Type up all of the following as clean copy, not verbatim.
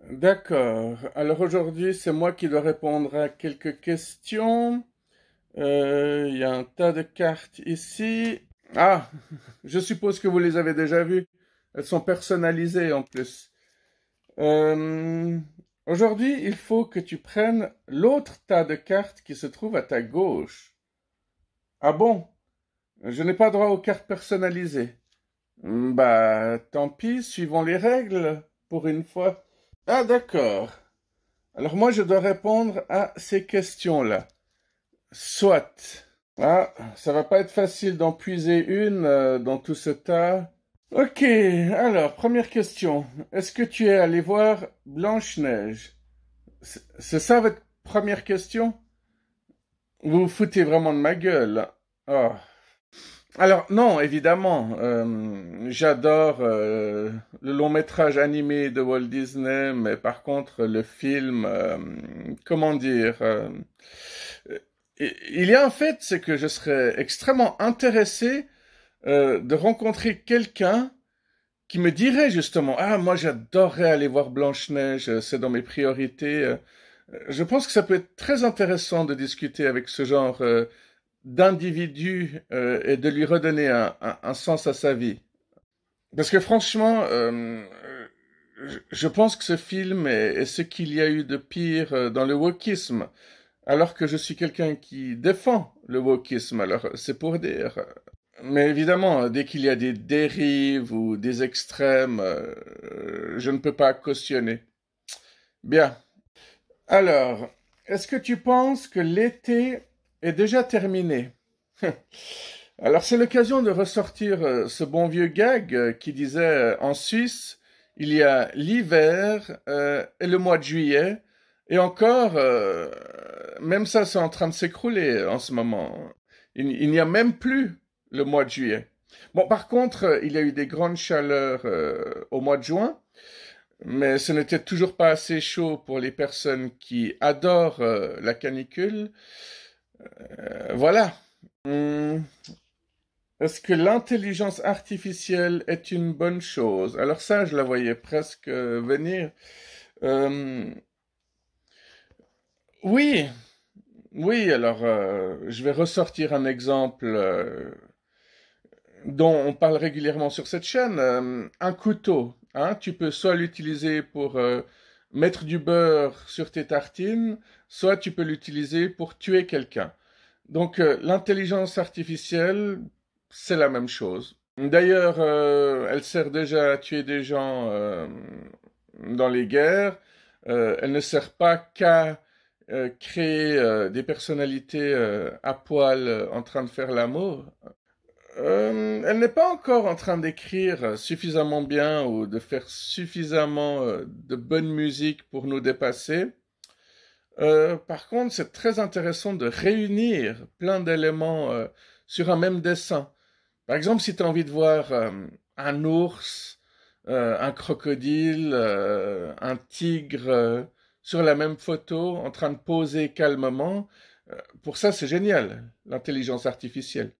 D'accord. Alors aujourd'hui, c'est moi qui dois répondre à quelques questions. Il y a un tas de cartes ici. Ah, je suppose que vous les avez déjà vues. Elles sont personnalisées en plus. Euh, Aujourd'hui, il faut que tu prennes l'autre tas de cartes qui se trouve à ta gauche. Ah bon? Je n'ai pas droit aux cartes personnalisées. Bah, tant pis, suivons les règles pour une fois. Ah d'accord. Alors moi, je dois répondre à ces questions-là. Soit. Ah, ça va pas être facile d'en puiser une dans tout ce tas. Ok, alors, première question. Est-ce que tu es allé voir Blanche-Neige? C'est ça votre première question? Vous vous foutez vraiment de ma gueule. Oh. Alors, non, évidemment, j'adore le long métrage animé de Walt Disney, mais par contre, le film, comment dire, il y a un fait, c'est que je serais extrêmement intéressé de rencontrer quelqu'un qui me dirait justement, ah, moi j'adorerais aller voir Blanche-Neige, c'est dans mes priorités. Je pense que ça peut être très intéressant de discuter avec ce genre d'individu et de lui redonner un sens à sa vie. Parce que franchement, je pense que ce film est ce qu'il y a eu de pire dans le wokisme, alors que je suis quelqu'un qui défend le wokisme, alors c'est pour dire. Mais évidemment, dès qu'il y a des dérives ou des extrêmes, je ne peux pas cautionner. Bien. Alors, est-ce que tu penses que l'été est déjà terminé? Alors, c'est l'occasion de ressortir ce bon vieux gag qui disait en Suisse, il y a l'hiver et le mois de juillet, et encore, même ça, c'est en train de s'écrouler en ce moment. Il n'y a même plus le mois de juillet. Bon, par contre, il y a eu des grandes chaleurs au mois de juin, mais ce n'était toujours pas assez chaud pour les personnes qui adorent la canicule. Voilà. Hum, Est-ce que l'intelligence artificielle est une bonne chose? Alors ça, je la voyais presque venir. Euh, oui, oui, alors je vais ressortir un exemple dont on parle régulièrement sur cette chaîne. Un couteau, hein, tu peux soit l'utiliser pour mettre du beurre sur tes tartines, soit tu peux l'utiliser pour tuer quelqu'un. Donc l'intelligence artificielle, c'est la même chose. D'ailleurs, elle sert déjà à tuer des gens dans les guerres. Elle ne sert pas qu'à créer des personnalités à poil en train de faire l'amour. Elle n'est pas encore en train d'écrire suffisamment bien ou de faire suffisamment de bonne musique pour nous dépasser. Par contre, c'est très intéressant de réunir plein d'éléments sur un même dessin. Par exemple, si tu as envie de voir un ours, un crocodile, un tigre sur la même photo, en train de poser calmement, pour ça, c'est génial, l'intelligence artificielle.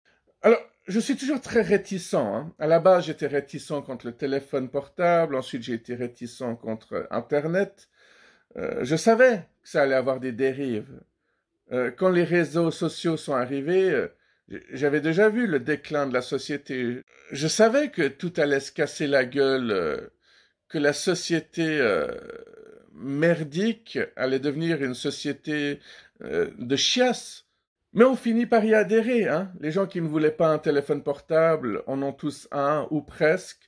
Alors, je suis toujours très réticent, hein. À la base, j'étais réticent contre le téléphone portable, ensuite j'ai été réticent contre Internet. Je savais que ça allait avoir des dérives. Quand les réseaux sociaux sont arrivés, j'avais déjà vu le déclin de la société. Je savais que tout allait se casser la gueule, que la société merdique allait devenir une société de chiasse. Mais on finit par y adhérer, hein. Les gens qui ne voulaient pas un téléphone portable en ont tous un, ou presque.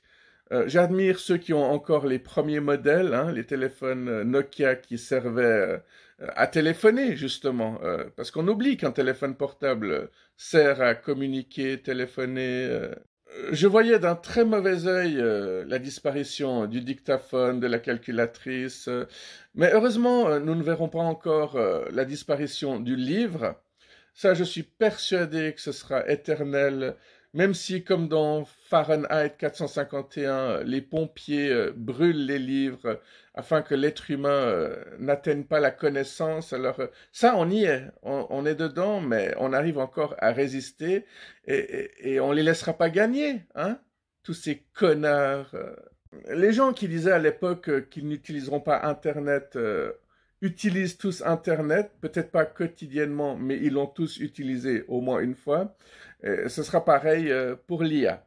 J'admire ceux qui ont encore les premiers modèles, hein, les téléphones Nokia qui servaient à téléphoner, justement. Parce qu'on oublie qu'un téléphone portable sert à communiquer, téléphoner. Je voyais d'un très mauvais œil la disparition du dictaphone, de la calculatrice. Mais heureusement, nous ne verrons pas encore la disparition du livre. Ça, je suis persuadé que ce sera éternel, même si, comme dans Fahrenheit 451, les pompiers brûlent les livres afin que l'être humain n'atteigne pas la connaissance. Alors, ça, on y est, on est dedans, mais on arrive encore à résister et on les laissera pas gagner, hein, tous ces connards. Les gens qui disaient à l'époque qu'ils n'utiliseront pas Internet utilisent tous Internet, peut-être pas quotidiennement, mais ils l'ont tous utilisé au moins une fois. Et ce sera pareil pour l'IA.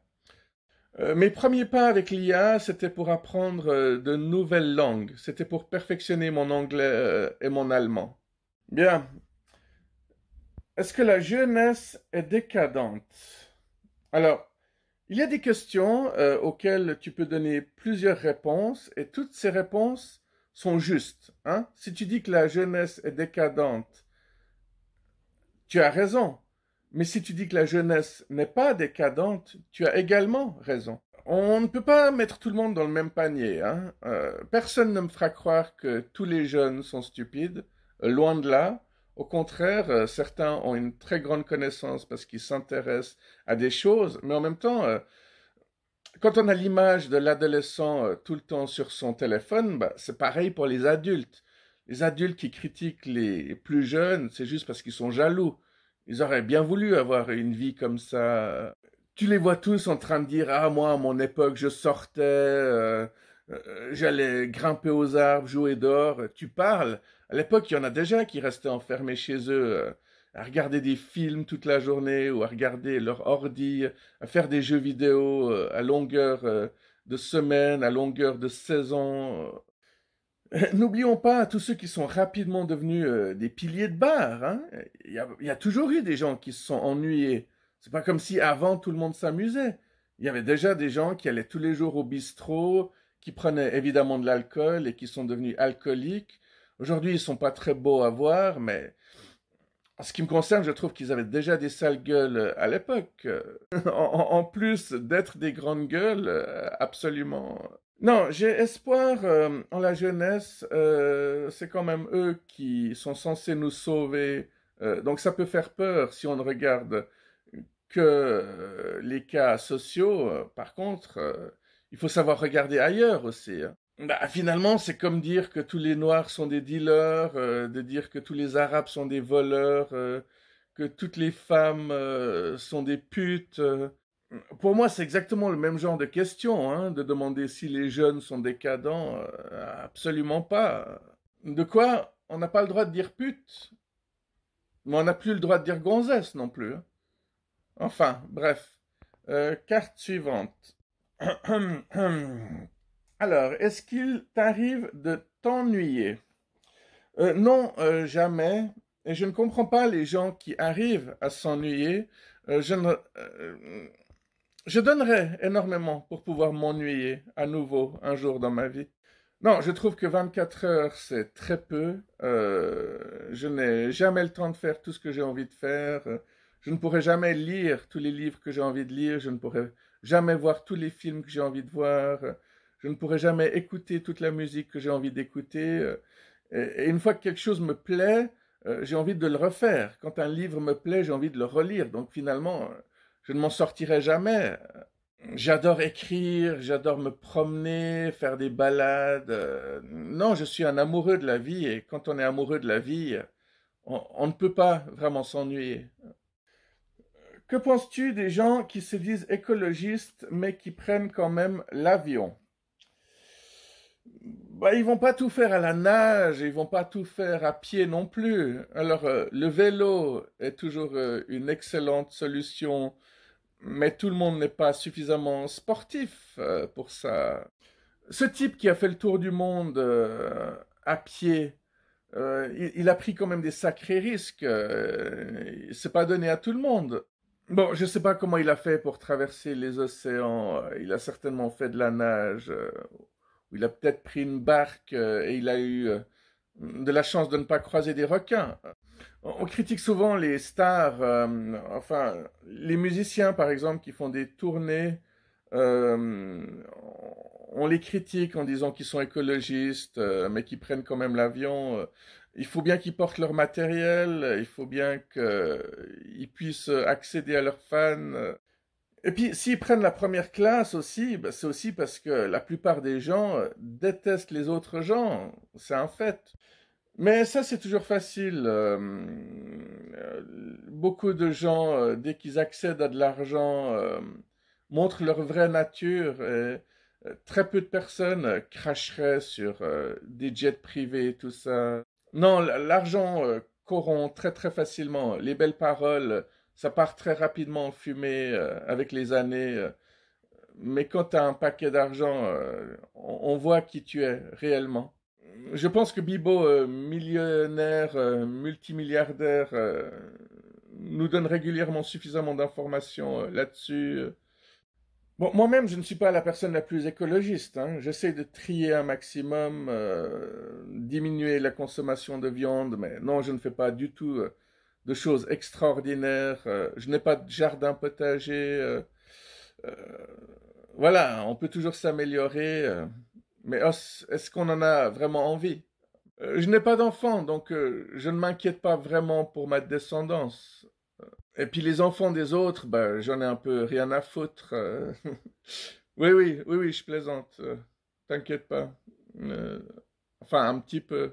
Mes premiers pas avec l'IA, c'était pour apprendre de nouvelles langues. C'était pour perfectionner mon anglais et mon allemand. Bien. Est-ce que la jeunesse est décadente? Alors, il y a des questions auxquelles tu peux donner plusieurs réponses et toutes ces réponses sont justes. Hein? Si tu dis que la jeunesse est décadente, tu as raison. Mais si tu dis que la jeunesse n'est pas décadente, tu as également raison. On ne peut pas mettre tout le monde dans le même panier. Hein? Personne ne me fera croire que tous les jeunes sont stupides. Loin de là. Au contraire, certains ont une très grande connaissance parce qu'ils s'intéressent à des choses, mais en même temps, quand on a l'image de l'adolescent tout le temps sur son téléphone, bah, c'est pareil pour les adultes. Les adultes qui critiquent les plus jeunes, c'est juste parce qu'ils sont jaloux. Ils auraient bien voulu avoir une vie comme ça. Tu les vois tous en train de dire, ah, moi, à mon époque, je sortais, j'allais grimper aux arbres, jouer dehors. Tu parles. À l'époque, il y en a déjà qui restaient enfermés chez eux, à regarder des films toute la journée ou à regarder leur ordi, à faire des jeux vidéo à longueur de semaine, à longueur de saison. N'oublions pas tous ceux qui sont rapidement devenus des piliers de bar. Hein. Il y a toujours eu des gens qui se sont ennuyés. C'est pas comme si avant tout le monde s'amusait. Il y avait déjà des gens qui allaient tous les jours au bistrot, qui prenaient évidemment de l'alcool et qui sont devenus alcooliques. Aujourd'hui, ils sont pas très beaux à voir, mais en ce qui me concerne, je trouve qu'ils avaient déjà des sales gueules à l'époque. En plus d'être des grandes gueules, absolument. Non, j'ai espoir en la jeunesse. C'est quand même eux qui sont censés nous sauver. Donc ça peut faire peur si on ne regarde que les cas sociaux. Par contre, il faut savoir regarder ailleurs aussi. Hein. Bah, finalement, c'est comme dire que tous les Noirs sont des dealers, de dire que tous les Arabes sont des voleurs, que toutes les femmes sont des putes. Pour moi, c'est exactement le même genre de question, hein, de demander si les jeunes sont décadents. Absolument pas. De quoi? On n'a pas le droit de dire pute, mais on n'a plus le droit de dire gonzesse non plus. Hein. Enfin, bref. Carte suivante. Alors, est-ce qu'il t'arrive de t'ennuyer? Non, jamais. Et je ne comprends pas les gens qui arrivent à s'ennuyer. Je donnerais énormément pour pouvoir m'ennuyer à nouveau un jour dans ma vie. Non, je trouve que 24 heures, c'est très peu. Je n'ai jamais le temps de faire tout ce que j'ai envie de faire. Je ne pourrai jamais lire tous les livres que j'ai envie de lire. Je ne pourrai jamais voir tous les films que j'ai envie de voir. Je ne pourrai jamais écouter toute la musique que j'ai envie d'écouter. Et une fois que quelque chose me plaît, j'ai envie de le refaire. Quand un livre me plaît, j'ai envie de le relire. Donc finalement, je ne m'en sortirai jamais. J'adore écrire, j'adore me promener, faire des balades. Non, je suis un amoureux de la vie et quand on est amoureux de la vie, on ne peut pas vraiment s'ennuyer. Que penses-tu des gens qui se disent écologistes mais qui prennent quand même l'avion? Bah, ils vont pas tout faire à la nage, ils vont pas tout faire à pied non plus. Alors, le vélo est toujours une excellente solution, mais tout le monde n'est pas suffisamment sportif pour ça. Ce type qui a fait le tour du monde à pied, il a pris quand même des sacrés risques. C'est pas donné à tout le monde. Bon, je sais pas comment il a fait pour traverser les océans. Il a certainement fait de la nage. Ou il a peut-être pris une barque et il a eu de la chance de ne pas croiser des requins. On critique souvent les stars, enfin les musiciens par exemple qui font des tournées. euh, on les critique en disant qu'ils sont écologistes, mais qu'ils prennent quand même l'avion. Il faut bien qu'ils portent leur matériel, il faut bien qu'ils puissent accéder à leurs fans. Et puis, s'ils prennent la première classe aussi, bah, c'est aussi parce que la plupart des gens détestent les autres gens. C'est un fait. Mais ça, c'est toujours facile. Beaucoup de gens, dès qu'ils accèdent à de l'argent, montrent leur vraie nature. Et, Très peu de personnes cracheraient sur des jets privés, tout ça. Non, l'argent corrompt très très facilement. Les belles paroles, ça part très rapidement en fumée avec les années. Mais quand tu as un paquet d'argent, on voit qui tu es réellement. Je pense que Bibo, millionnaire, multimilliardaire, nous donne régulièrement suffisamment d'informations là-dessus. Bon, moi-même, je ne suis pas la personne la plus écologiste, hein. J'essaie de trier un maximum, diminuer la consommation de viande, mais non, je ne fais pas du tout de choses extraordinaires. Je n'ai pas de jardin potager. Euh, voilà, on peut toujours s'améliorer, mais est-ce qu'on en a vraiment envie? Je n'ai pas d'enfant, donc je ne m'inquiète pas vraiment pour ma descendance. Et puis les enfants des autres, bah, j'en ai un peu rien à foutre. Oui, oui, oui, oui, je plaisante. T'inquiète pas. Euh, enfin, un petit peu.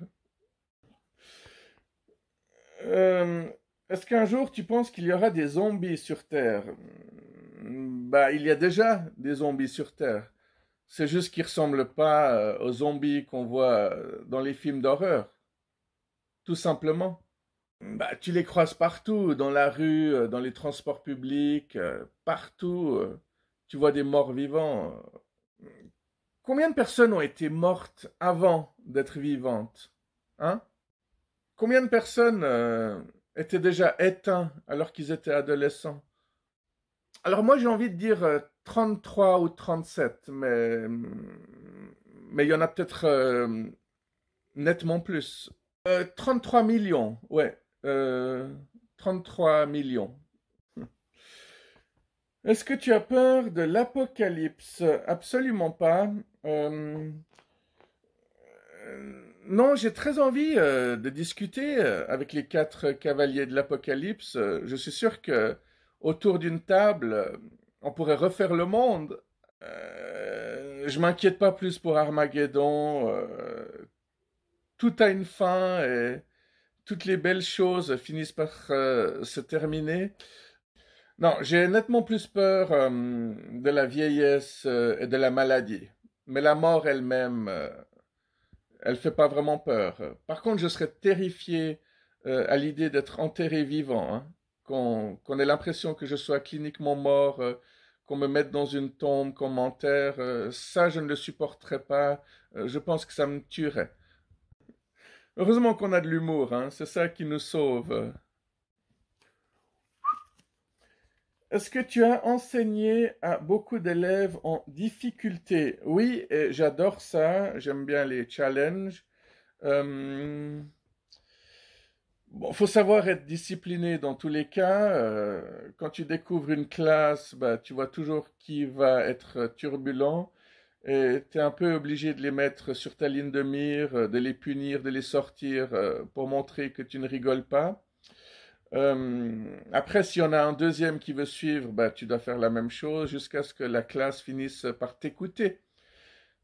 Euh, Est-ce qu'un jour tu penses qu'il y aura des zombies sur Terre? Bah, il y a déjà des zombies sur Terre. C'est juste qu'ils ressemblent pas aux zombies qu'on voit dans les films d'horreur, tout simplement. Bah, tu les croises partout, dans la rue, dans les transports publics, partout. Tu vois des morts vivants. Combien de personnes ont été mortes avant d'être vivantes? Hein? Combien de personnes étaient déjà éteintes alors qu'ils étaient adolescents? Alors moi j'ai envie de dire 33 ou 37, mais il y en a peut-être nettement plus. 33 millions, ouais. 33 millions. Est-ce que tu as peur de l'apocalypse? Absolument pas. Euh, non, j'ai très envie de discuter avec les quatre cavaliers de l'Apocalypse. Je suis sûr que autour d'une table, on pourrait refaire le monde. Je m'inquiète pas plus pour Armageddon. Tout a une fin et toutes les belles choses finissent par se terminer. Non, j'ai nettement plus peur de la vieillesse et de la maladie. Mais la mort elle-même, elle fait pas vraiment peur. Par contre, je serais terrifié à l'idée d'être enterré vivant, hein. Qu'on ait l'impression que je sois cliniquement mort, qu'on me mette dans une tombe, qu'on m'enterre. Ça, je ne le supporterais pas. Je pense que ça me tuerait. Heureusement qu'on a de l'humour, hein. C'est ça qui nous sauve. Est-ce que tu as enseigné à beaucoup d'élèves en difficulté? Oui, et j'adore ça. J'aime bien les challenges. Euh, Bon, faut savoir être discipliné dans tous les cas. Quand tu découvres une classe, bah, tu vois toujours qui va être turbulent et tu es un peu obligé de les mettre sur ta ligne de mire, de les punir, de les sortir pour montrer que tu ne rigoles pas. Après, si on a un deuxième qui veut suivre, bah, tu dois faire la même chose jusqu'à ce que la classe finisse par t'écouter.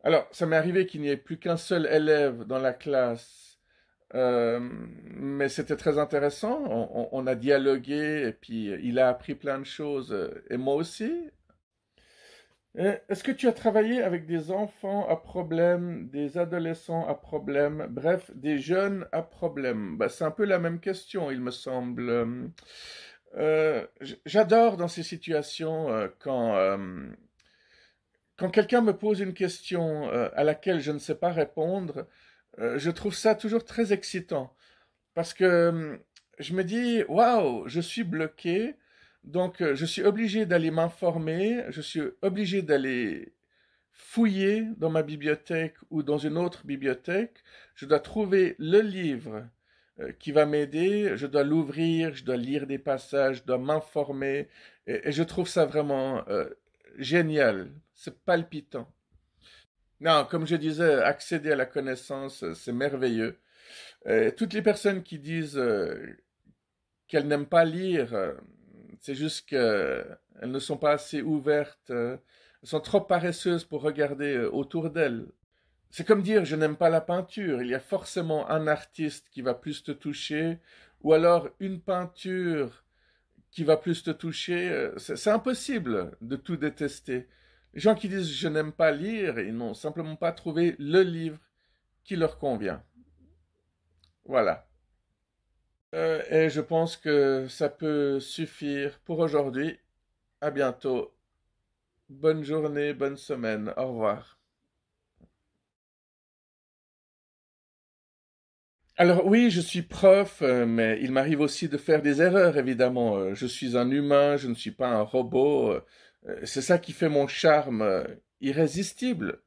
Alors, ça m'est arrivé qu'il n'y ait plus qu'un seul élève dans la classe, mais c'était très intéressant. On a dialogué et puis il a appris plein de choses et moi aussi. Est-ce que tu as travaillé avec des enfants à problème, des adolescents à problème, bref, des jeunes à problème? Bah, c'est un peu la même question, il me semble. J'adore dans ces situations quand quelqu'un me pose une question à laquelle je ne sais pas répondre, je trouve ça toujours très excitant. Parce que je me dis, waouh, je suis bloqué, donc je suis obligé d'aller m'informer, je suis obligé d'aller fouiller dans ma bibliothèque ou dans une autre bibliothèque, je dois trouver le livre qui va m'aider, je dois l'ouvrir, je dois lire des passages, je dois m'informer, et je trouve ça vraiment génial, c'est palpitant. Non, comme je disais, accéder à la connaissance, c'est merveilleux. Toutes les personnes qui disent qu'elles n'aiment pas lire, c'est juste qu'elles ne sont pas assez ouvertes, elles sont trop paresseuses pour regarder autour d'elles. C'est comme dire je n'aime pas la peinture, il y a forcément un artiste qui va plus te toucher, ou alors une peinture qui va plus te toucher. C'est impossible de tout détester. Les gens qui disent je n'aime pas lire, ils n'ont simplement pas trouvé le livre qui leur convient. Voilà. Et je pense que ça peut suffire pour aujourd'hui. À bientôt. Bonne journée, bonne semaine. Au revoir. Alors oui, je suis prof, mais il m'arrive aussi de faire des erreurs, évidemment. Je suis un humain, je ne suis pas un robot. C'est ça qui fait mon charme irrésistible.